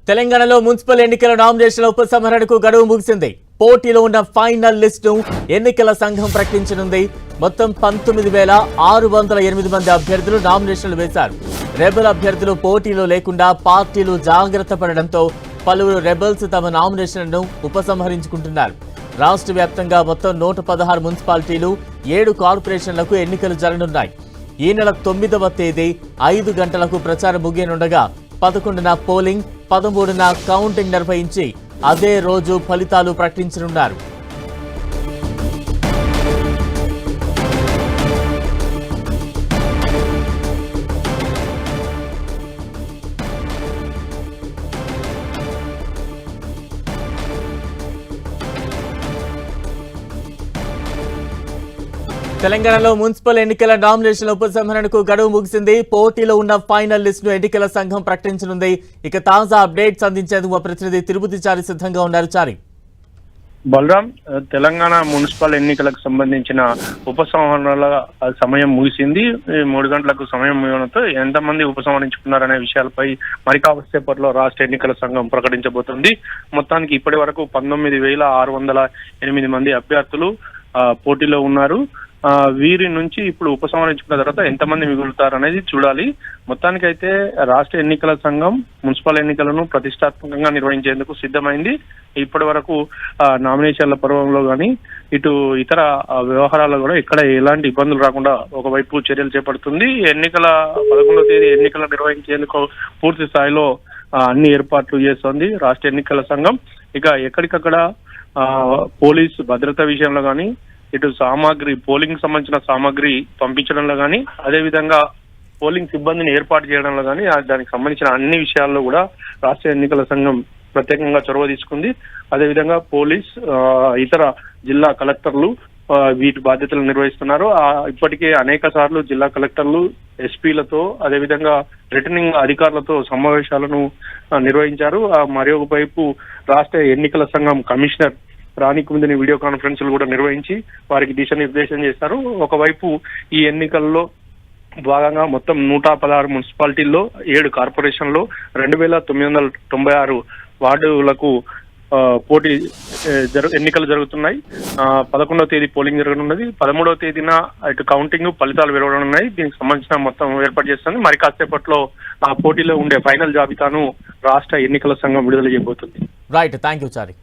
తెలంగాణలో మున్సిపల్ ఎన్నికల నామినేషన్ల ఉపసంహరణకు గడువు ముగిసింది. పోటీలో ఉన్న ఫైనల్ లిస్టును ఎన్నికల సంఘం ప్రకటించనుంది. మొత్తం 19,608 మంది అభ్యర్థులు నామినేషన్లు వేశారు. రెబల్ అభ్యర్థులు పోటీలో లేకుండా పార్టీలు జాగ్రత్త పడడంతో పలువురు రెబల్స్ తమ నామినేషన్లను ఉపసంహరించుకుంటున్నారు. రాష్ట్ర వ్యాప్తంగా మొత్తం 116 మున్సిపాలిటీలు 7 కార్పొరేషన్లకు ఎన్నికలు జరగనున్నాయి. ఈ నెల 9వ తేదీ 5 గంటలకు ప్రచారం ముగియనుండగా 11న పోలింగ్, 13న కౌంటింగ్ నిర్వహించి అదే రోజు ఫలితాలు ప్రకటించనున్నారు. తెలంగాణలో మున్సిపల్ ఎన్నికల నామినేషన్ల ఉపసంహరణకు గడువు ముగిసింది. పోటీలో ఉన్న ఫైనల్ లిస్ట్ ను ఎన్నికల సంఘం ప్రకటించనుంది. ఇక తాజా అప్డేట్స్ అందించేందుకు మా ప్రతినిధి తిరుపతి చారి సిద్ధంగా ఉన్నారు. చారి, బలరాం, తెలంగాణ మున్సిపల్ ఎన్నికలకు సంబంధించిన ఉపసంహరణల సమయం ముగిసింది. 3 గంటలకు సమయం ముగియడంతో ఎంతమంది ఉపసంహరించుకున్నారనే విషయాలపై మరి కాసేపట్లో రాష్ట్ర ఎన్నికల సంఘం ప్రకటించబోతుంది. మొత్తానికి ఇప్పటి వరకు 19,608 మంది అభ్యర్థులు పోటీలో ఉన్నారు. వీరి నుంచి ఇప్పుడు ఉపసంహరించుకున్న తర్వాత ఎంతమంది మిగులుతారు అనేది చూడాలి. మొత్తానికైతే రాష్ట్ర ఎన్నికల సంఘం మున్సిపల్ ఎన్నికలను ప్రతిష్టాత్మకంగా నిర్వహించేందుకు సిద్ధమైంది. ఇప్పటి వరకు నామినేషన్ల పర్వంలో కానీ ఇటు ఇతర వ్యవహారాల్లో కూడా ఇక్కడ ఎలాంటి ఇబ్బందులు రాకుండా ఒకవైపు చర్యలు చేపడుతుంది. 11వ తేదీ ఎన్నికలు నిర్వహించేందుకు పూర్తి స్థాయిలో అన్ని ఏర్పాట్లు చేస్తోంది రాష్ట్ర ఎన్నికల సంఘం. ఇక ఎక్కడికక్కడ పోలీస్ భద్రత విషయంలో కానీ, ఇటు సామాగ్రి, పోలింగ్ సంబంధించిన సామాగ్రి పంపించడంలో కానీ, అదేవిధంగా పోలింగ్ సిబ్బందిని ఏర్పాటు చేయడంలో కానీ, దానికి సంబంధించిన అన్ని విషయాల్లో కూడా రాష్ట్ర ఎన్నికల సంఘం ప్రత్యేకంగా చొరవ తీసుకుంది. అదేవిధంగా పోలీస్, ఇతర జిల్లా కలెక్టర్లు వీటి బాధ్యతలు నిర్వహిస్తున్నారు. ఇప్పటికే అనేక సార్లు జిల్లా కలెక్టర్లు, ఎస్పీలతో, అదేవిధంగా రిటర్నింగ్ అధికారులతో సమావేశాలను నిర్వహించారు. మరొక వైపు రాష్ట్ర ఎన్నికల సంఘం కమిషనర్ రాణి కుందిని వీడియో కాన్ఫరెన్స్లు కూడా నిర్వహించి వారికి దిశానిర్దేశం చేశారు. ఒకవైపు ఈ ఎన్నికల్లో భాగంగా మొత్తం 116 మున్సిపాలిటీల్లో 7 కార్పొరేషన్లో 2,996 వార్డులకు ఎన్నికలు జరుగుతున్నాయి. 11వ తేదీ పోలింగ్ జరగనున్నది. 13వ తేదీన ఇటు కౌంటింగ్, ఫలితాలు వెలువడనున్నాయి. దీనికి సంబంధించిన మొత్తం ఏర్పాటు చేస్తుంది. మరి కాసేపట్లో ఆ పోటీలో ఉండే ఫైనల్ జాబితాను రాష్ట్ర ఎన్నికల సంఘం విడుదల చేయబోతుంది. Right, thank you Chari.